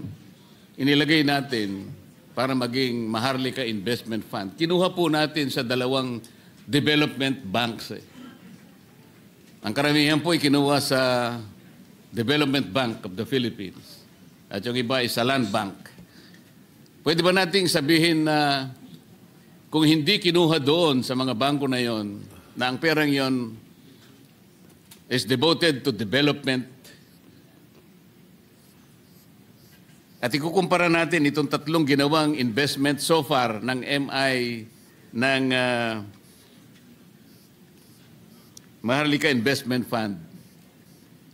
inilagay natin para maging Maharlika Investment Fund, kinuha po natin sa dalawang development banks. Ang karamihan po ay kinuha sa Development Bank of the Philippines at yung iba ay sa Land Bank. Pwede ba nating sabihin na kung hindi kinuha doon sa mga bangko na yon, na ang perang yon is devoted to development, at ikukumpara natin itong tatlong ginawang investment so far ng MI ng Maharlika Investment Fund,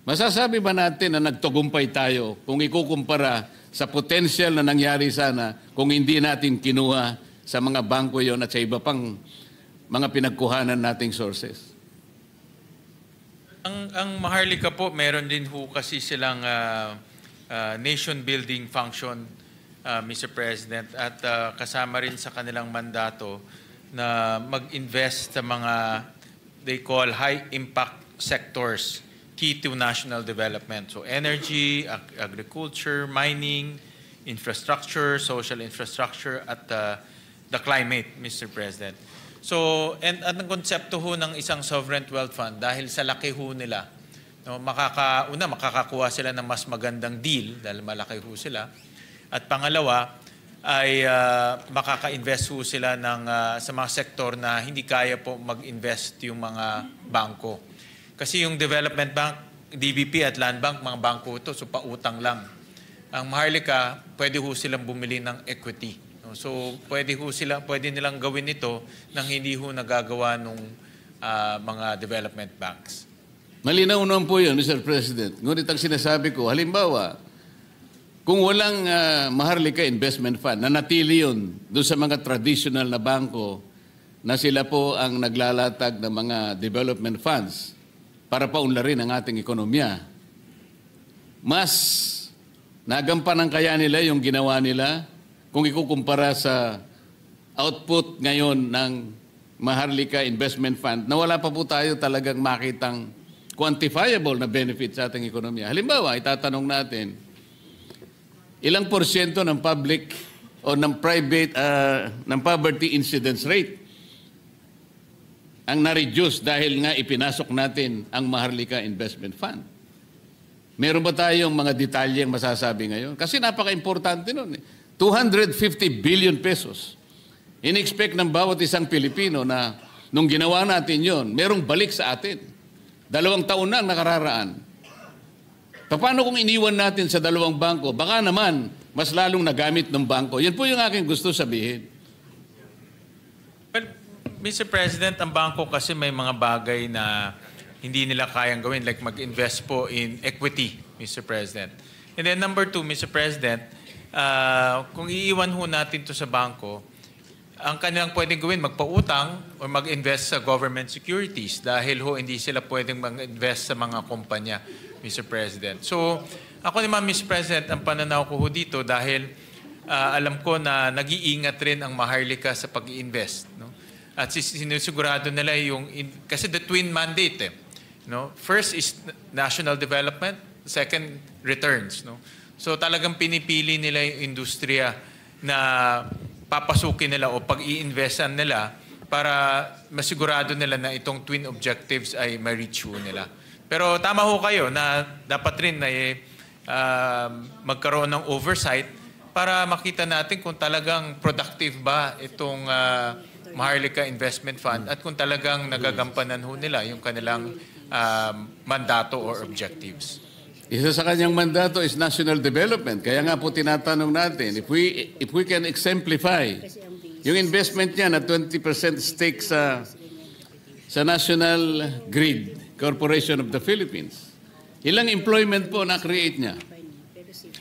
masasabi ba natin na nagtagumpay tayo kung ikukumpara sa potential na nangyari sana kung hindi natin kinuha sa mga bangko yon at sa iba pang mga pinagkuhanan nating sources? Ang Maharlika po, meron din ho kasi silang nation building function, Mr. President, at kasama rin sa kanilang mandato na mag-invest sa mga they call high impact sectors key to national development. So energy, agriculture, mining, infrastructure, social infrastructure, at the climate, Mr. President. So, and ang konsepto ho ng isang sovereign wealth fund, dahil sa laki ho nila, no, makakakuha sila ng mas magandang deal dahil malaki ho sila. At pangalawa, ay makaka-invest ho sila sa mga sektor na hindi kaya po mag-invest yung mga bangko. Kasi yung Development Bank, DBP at Land Bank, mga bangko ito, so pautang lang. Ang Maharlika, pwede ho silang bumili ng equity. No? So pwede nilang gawin ito nang hindi ho nagagawa ng mga development banks. Malinaw naman po yun, Mr. President. Ngunit ang sinasabi ko, halimbawa, kung walang Maharlika Investment Fund, nanatili yun doon sa mga traditional na bangko na sila po ang naglalatag ng mga development funds para paunlarin ang ating ekonomiya, mas nagampanan kaya nila yung ginawa nila kung ikukumpara sa output ngayon ng Maharlika Investment Fund na wala pa po tayo talagang makitang quantifiable na benefit sa ating ekonomiya. Halimbawa, itatanong natin, ilang porsyento ng public o ng private, ng poverty incidence rate ang na-reduce dahil nga ipinasok natin ang Maharlika Investment Fund? Meron ba tayong mga detalyeng masasabi ngayon? Kasi napaka-importante nun. 250 billion pesos. In-expect ng bawat isang Pilipino na nung ginawa natin yon, merong balik sa atin. 2 taon na ang nakararaan. Paano kung iniwan natin sa dalawang bangko? Baka naman, mas lalong nagamit ng bangko. Yan po yung aking gusto sabihin. Well, Mr. President, ang bangko kasi may mga bagay na hindi nila kayang gawin, like mag-invest po in equity, Mr. President. And then number 2, Mr. President, kung iiwan ho natin to sa bangko, ang kanilang pwedeng gawin, magpautang o mag-invest sa government securities dahil ho hindi sila pwedeng mag-invest sa mga kumpanya, Mr. President. So, ako naman, Mr. President, ang pananaw ko ho dito dahil alam ko na nag-iingat rin ang Maharlika sa pag-i-invest. No? At sinusigurado nila yung, kasi the twin mandate. No? First is national development, second, returns. No? So talagang pinipili nila yung industriya na papasukin nila o pag-i-investan nila para masigurado nila na itong twin objectives ay ma-reach nila. Pero tama ho kayo na dapat rin na magkaroon ng oversight para makita natin kung talagang productive ba itong Maharlika Investment Fund at kung talagang nagagampanan ho nila yung kanilang mandato or objectives. Isa sa kanyang mandato is national development. Kaya nga po tinatanong natin, if we can exemplify yung investment niya na 20% stake sa National Grid Corporation of the Philippines, ilang employment po na-create niya?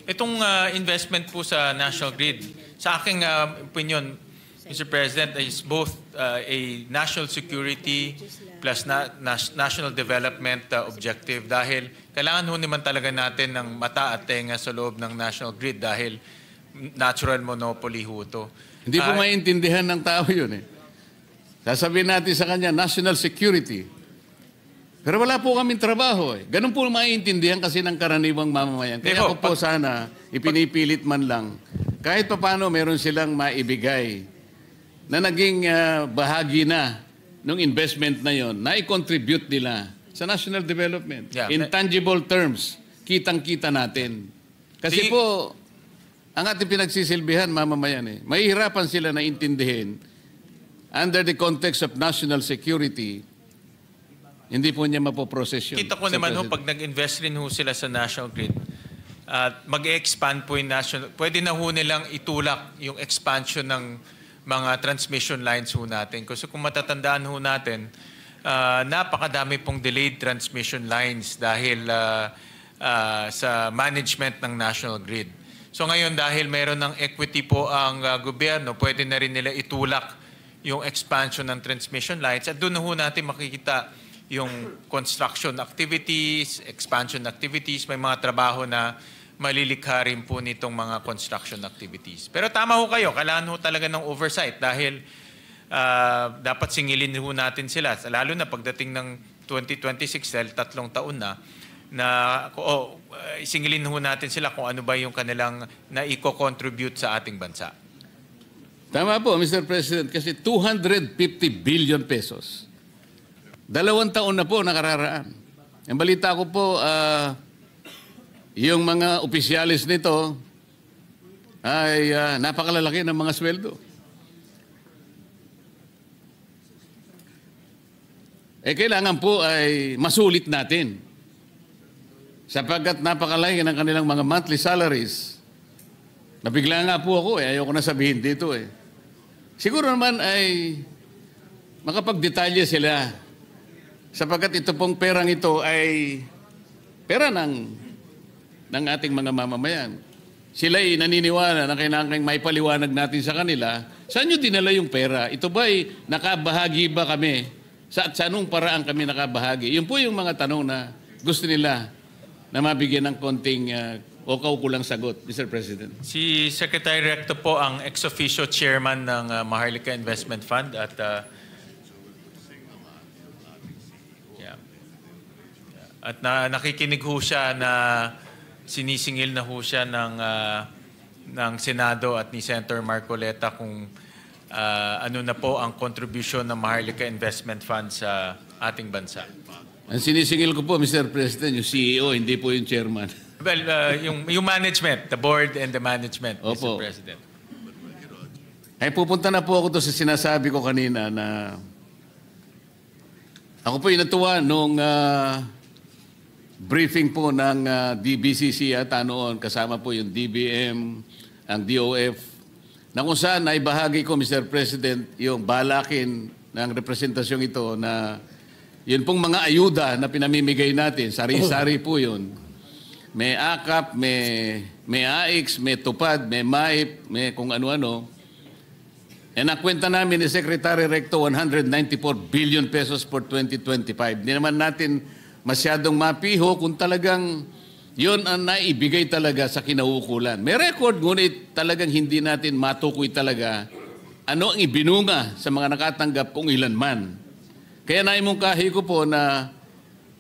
Itong investment po sa National Grid, sa aking opinion, Mr. President, is both a national security plus national development objective dahil kailangan ho naman talaga natin ng mata at tenga sa loob ng National Grid dahil natural monopoly ho ito. Hindi po maintindihan ng tao yun eh. Sasabihin natin sa kanya, national security. Pero wala po kaming trabaho eh. Ganun po maintindihan kasi ng karaniwang mamamayan. Kaya po sana, ipinipilit man lang, kahit pa paano meron silang maibigay na naging bahagi na ng investment na yon, na i-contribute nila sa national development. Yeah. In tangible terms, kitang-kita natin. Kasi po, ang ating pinagsisilbihan, mamamayan eh, mahihirapan sila na intindihin under the context of national security, hindi po niya mapoprocess yun. Kita ko naman ho, pag nag-invest rin ho sila sa National Grid, at mag-expand po yung national, pwede na ho nilang itulak yung expansion ng mga transmission lines ho natin. Kasi kung matatandaan ho natin, napakadami pong delayed transmission lines dahil sa management ng National Grid. So ngayon dahil meron ng equity po ang gobyerno, pwede na rin nila itulak yung expansion ng transmission lines at doon na ho natin makikita yung construction activities, expansion activities, may mga trabaho na malilikha rin po nitong mga construction activities. Pero tama ho kayo, kailangan ho talaga ng oversight dahil dapat singilin ho natin sila. Lalo na pagdating ng 2026 dahil 3 taon na singilin ho natin sila kung ano ba yung kanilang na-eco-contribute sa ating bansa. Tama po, Mr. President, kasi 250 billion pesos. 2 taon na po nakararaan. Ang balita ko po, yung mga opisyalis nito ay napakalalaki ng mga sweldo. Kailangan po ay masulit natin. Sapagkat napakalaki ng kanilang mga monthly salaries. Nabigla nga po ako ayoko na sabihin dito eh. Siguro naman ay makapagdetalye sila. Sapagkat ito pong perang ito ay pera ng ating mga mamamayan. Sila'y naniniwala na kailangan may paliwanag natin sa kanila, saan nyo dinala yung pera? Ito ba'y nakabahagi ba kami? Sa anong paraan kami nakabahagi? Yun po yung mga tanong na gusto nila na mabigyan ng konting o kaukulang sagot, Mr. President. Si Secretary Recto po ang ex-officio chairman ng Maharlika Investment Fund at nakikinig ho siya na sinisingil na ho siya ng Senado at ni Senator Marcoleta kung ano na po ang contribution ng Maharlika Investment Fund sa ating bansa. Ang sinisingil ko po, Mr. President, yung CEO, hindi po yung chairman. Well, yung management, the board and the management, Opo. Mr. President. Ay pupunta na po ako to sa sinasabi ko kanina na ako po inatuwa nung briefing po ng DBCC ata noon, kasama po yung DBM, ang DOF, na kung saan ay bahagi ko, Mr. President, yung balakin ng representasyong ito na yun pong mga ayuda na pinamimigay natin, sari-sari po yun. May AKAP, may AIX, may TUPAD, may MAIP, may kung ano-ano. Nakwenta namin ni Secretary Recto 194 billion pesos for 2025. Hindi naman natin masyadong mapiho kung talagang yun ang naibigay talaga sa kinauukulan. May record, ngunit talagang hindi natin matukoy talaga ano ang ibinunga sa mga nakatanggap kung ilan man. Kaya naimungkahi ko po na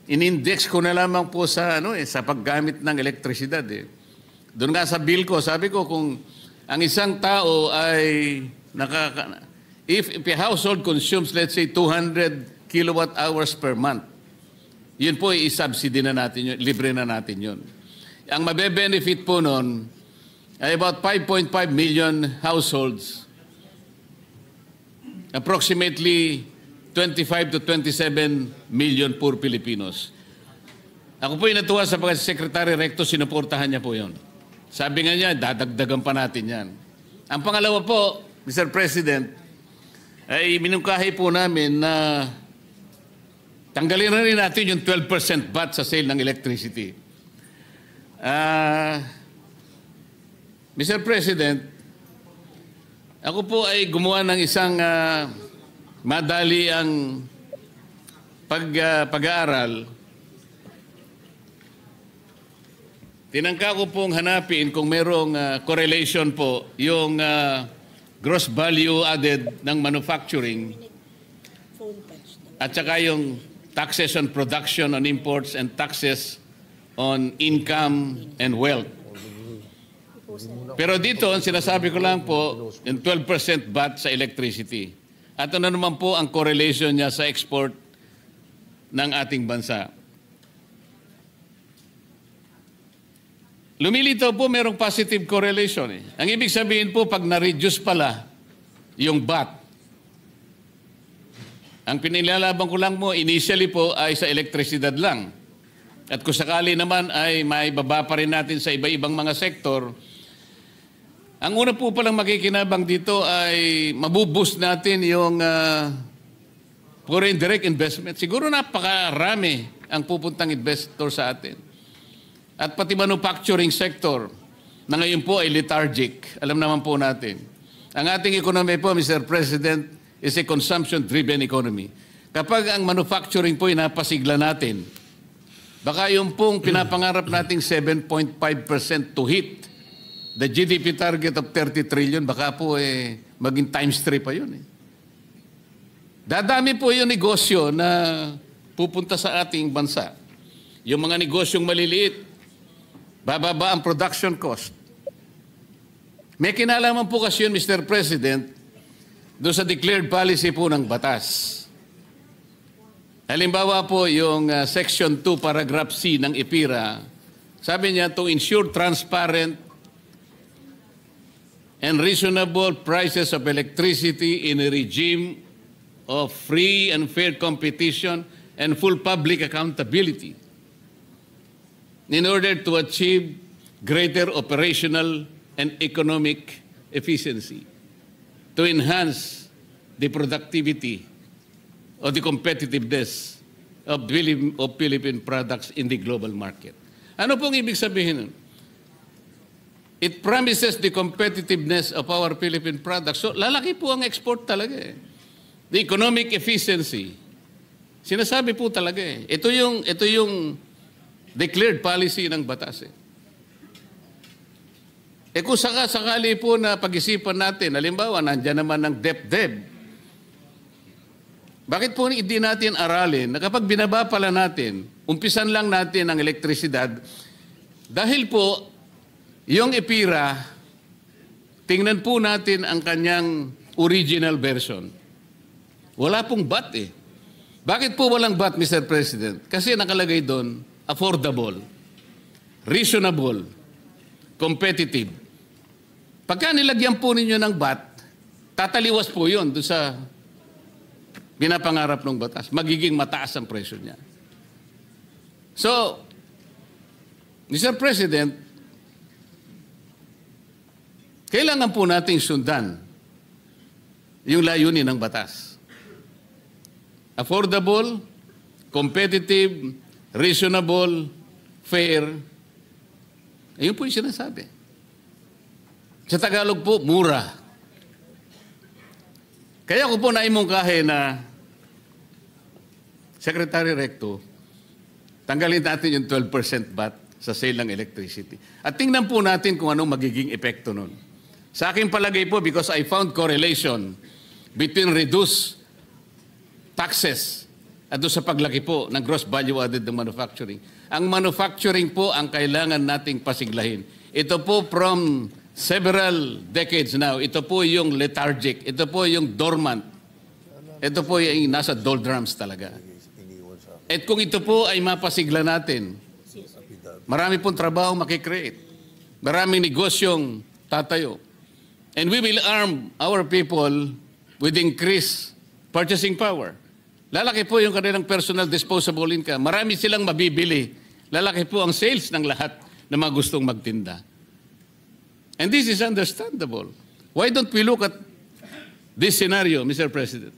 in-index ko na lamang po sa, sa paggamit ng elektrisidad. Doon nga sa bill ko, sabi ko kung ang isang tao ay if a household consumes, let's say, 200 kilowatt hours per month, yun po i-subsidy na natin yun, libre na natin yun. Ang mabe-benefit po nun ay about 5.5 million households, approximately 25 to 27 million poor Filipinos. Ako po natuwa sa Secretary Recto, sinuportahan niya po yun. Sabi nga niya, dadagdagan pa natin yan. Ang pangalawa po, Mr. President, ay minungkahi po namin na tanggalin na rin natin yung 12% VAT sa sale ng electricity. Mr. President, ako po ay gumawa ng isang madali ang pag-aaral. Tinangka ko pong hanapin kung merong correlation po yung gross value added ng manufacturing at saka yung taxes on production on imports and taxes on income and wealth. Pero dito, ang sinasabi ko lang po, yung 12% VAT sa electricity. At ano naman po ang correlation niya sa export ng ating bansa. Lumilitaw po merong positive correlation. Ang ibig sabihin po, pag na-reduce pala yung VAT, ang pinilalaban ko lang mo, initially po ay sa elektrisidad lang. At kung sakali naman ay may baba pa rin natin sa iba-ibang mga sektor, ang una po palang makikinabang dito ay mabuboost natin yung foreign direct investment. Siguro napakarami ang pupuntang investor sa atin. At pati manufacturing sector na ngayon po ay lethargic. Alam naman po natin. Ang ating economy po, Mr. President, is a consumption-driven economy. Kapag ang manufacturing po ay napasigla natin, baka yung pong pinapangarap nating 7.5% to hit the GDP target of 30 trillion, baka po maging times 3 pa yun. Dadami po yung negosyo na pupunta sa ating bansa. Yung mga negosyong maliliit, bababa ang production cost. May kinalaman po kasi yun, Mr. President, doon sa declared policy po ng batas. Halimbawa po yung Section 2, Paragraph C ng IPIRA, sabi niya, to ensure transparent and reasonable prices of electricity in a regime of free and fair competition and full public accountability in order to achieve greater operational and economic efficiency, to enhance the productivity or the competitiveness of Philippine products in the global market. Ano pong ibig sabihin nun? It promises the competitiveness of our Philippine products. So lalaki po ang export talaga eh. The economic efficiency. Sinasabi po talaga eh. Ito yung declared policy ng batas eh. Kung sakali po na pag-isipan natin, halimbawa, nandiyan naman ng DepDep. Bakit po hindi natin aralin na kapag binaba pala natin, umpisan lang natin ang elektrisidad, dahil po, yung IPIRA, tingnan po natin ang kanyang original version. Wala pong VAT eh. Bakit po walang VAT, Mr. President? Kasi nakalagay doon, affordable, reasonable, competitive. Pagka nilagyan po ninyo ng VAT, tataliwas po yun doon sa pinapangarap ng batas. Magiging mataas ang presyo niya. So, Mr. President, kailangan po nating sundan yung layunin ng batas. Affordable, competitive, reasonable, fair. Ayun po yung sinasabi. Sa Tagalog po, mura. Kaya ko po naimungkahi na Secretary Recto, tanggalin natin yung 12% VAT sa sale ng electricity. At tingnan po natin kung anong magiging epekto nun. Sa aking palagay po, because I found correlation between reduced taxes at doon sa paglaki po ng gross value added ng manufacturing. Ang manufacturing po ang kailangan nating pasiglahin. Ito po from several decades now, ito po yung lethargic, ito po yung dormant, ito po yung nasa doldrums talaga. At kung ito po ay mapasigla natin, marami pong trabaho makikreate, maraming negosyong tatayo. And we will arm our people with increased purchasing power. Lalaki po yung kanilang personal disposable income. Marami silang mabibili. Lalaki po ang sales ng lahat na mga gustong magtinda. And this is understandable. Why don't we look at this scenario, Mr. President?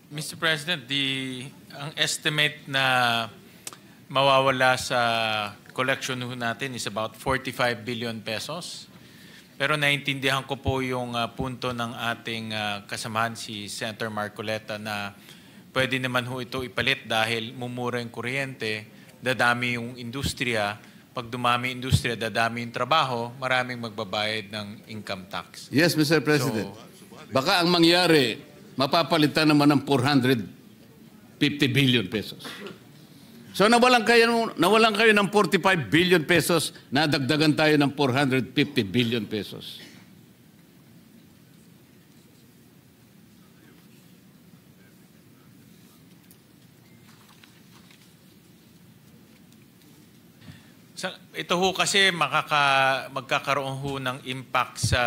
Mr. President, ang estimate na mawawala sa collection natin is about 45 billion pesos. Pero naiintindihan ko po yung punto ng ating kasamahan si Senator Marcoleta na pwede naman ho ito ipalit dahil mumura yung kuryente, dadami yung industriya. Pag dumami yung industriya, dadami yung trabaho, maraming magbabayad ng income tax. Yes, Mr. President. Baka ang mangyari, mapapalitan naman ng 450 billion pesos. So nawalan kayo ng 45 billion pesos, nadagdagan tayo ng 450 billion pesos. Ito ho kasi magkakaroon ho ng impact sa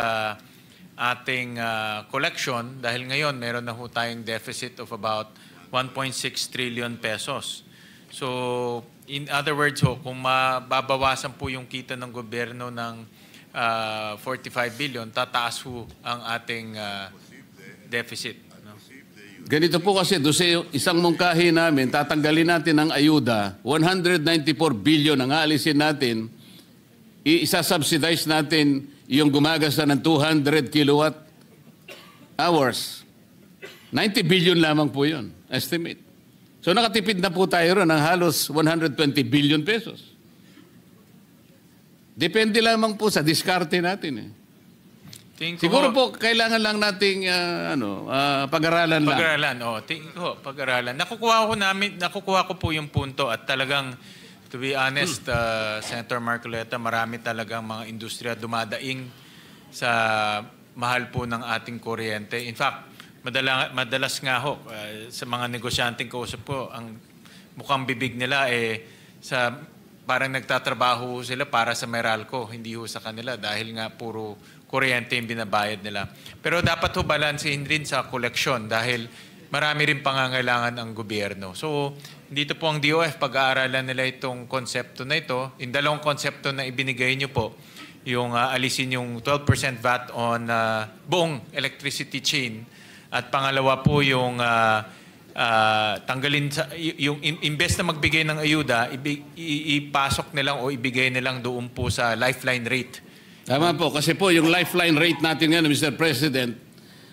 ating collection dahil ngayon meron na ho tayong deficit of about 1.6 trillion pesos. So, in other words ho, kung mababawasan po yung kita ng gobyerno ng 45 billion, tataas ho ang ating deficit. No? Ganito po kasi, doon sa isang mungkahi namin, tatanggalin natin ang ayuda, 194 billion ang aalisin natin, isa-subsidize natin yung gumagasa ng 200 kilowatt hours. 90 billion lamang po yun, estimate. So nakatipid na po tayo ron ng halos 120 billion pesos. Depende lamang po sa diskarte natin. Siguro po kailangan lang nating pag-aralan lang. Pag-aralan, pag-aralan. Nakukuha ko po yung punto at talagang to be honest, Senator Marcoleta, marami talagang mga industriya dumadaing sa mahal po ng ating kuryente. In fact, madalas nga ho, sa mga negosyanteng kausap ko, ang mukhang bibig nila parang nagtatrabaho sila para sa Meralco, hindi ho sa kanila dahil nga puro kuryente yung binabayad nila. Pero dapat ho balansehin rin sa koleksyon dahil marami rin pangangailangan ang gobyerno. So, dito po ang DOF, pag-aaralan nila itong konsepto na ito. Yung dalawang konsepto na ibinigay nyo po, yung alisin yung 12% VAT on buong electricity chain. At pangalawa po yung tanggalin yung imbes na magbigay ng ayuda, ipasok nilang o ibigay nilang doon po sa lifeline rate. Tama po, kasi po yung lifeline rate natin ngayon, Mr. President,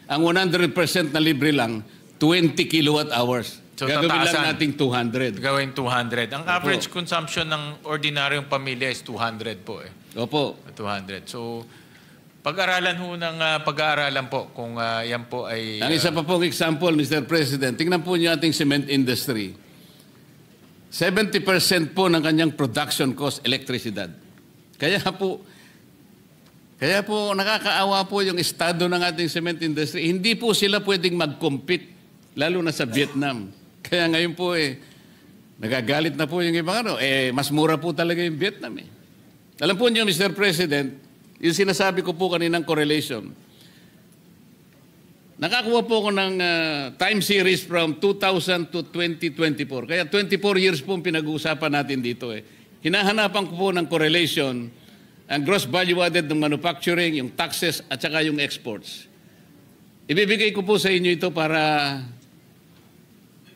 ang 100% na libre lang, 20 kilowatt hours. So, gagawin lang nating 200. Gawin 200. Ang average consumption ng ordinaryong pamilya is 200 po eh. Opo. 200. So, pag-aralan ho ng pag-aaralan po kung yan po ay... Ang isa pa pong example, Mr. President, tingnan po niyo ating cement industry. 70% po ng kanyang production cost, elektrisidad. Kaya po nakakaawa po yung estado ng ating cement industry. Hindi po sila pwedeng mag-compete, lalo na sa Vietnam. Kaya ngayon po nagagalit na po yung ibang mas mura po talaga yung Vietnam eh. Alam po niyo, Mr. President, yung sinasabi ko po kaninang correlation, nakakuha po ako ng time series from 2000 to 2024. Kaya 24 years po ang pinag-uusapan natin dito eh. Hinahanapan ko po ng correlation ang gross value added ng manufacturing, yung taxes, at saka yung exports. Ibibigay ko po sa inyo ito para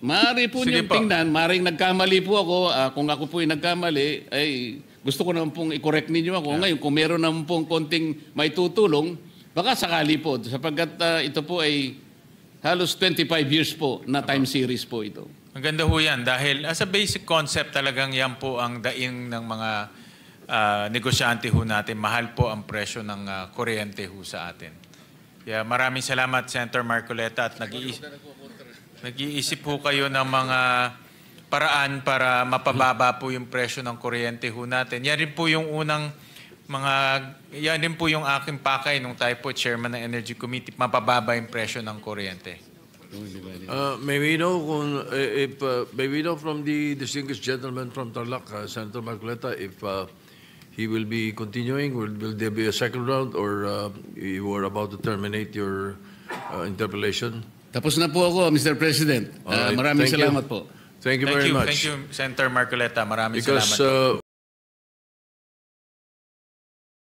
maaari po niyong tingnan, maaaring nagkamali po ako. Kung ako po ay nagkamali, ay gusto ko naman pong i-correct ninyo ako. Ngayon, kung meron naman pong konting may tutulong, baka sakali po, sapagkat ito po ay halos 25 years po na time series po ito. Maganda ho yan dahil as a basic concept talagang yan po ang daing ng mga negosyante ho natin. Mahal po ang presyo ng kuryente ho sa atin. Kaya maraming salamat, Senator Marcoleta, at nag-iisip ho kayo ng mga paraan para mapababa po yung presyo ng kuryente ho natin. Yan rin po yung yan din po yung aking pakay nung tayo po chairman ng Energy Committee, mapababa yung presyo ng kuryente. May we know may we know from the distinguished gentleman from Tarlac, Senator Marcoleta, if he will be continuing? Will there be a second round, or you were about to terminate your interpellation? Tapos na po ako, Mr. President. Alright, Maraming thank you. salamat po. Thank you very much. Thank you, Senator Marcoleta. Maraming Because salamat.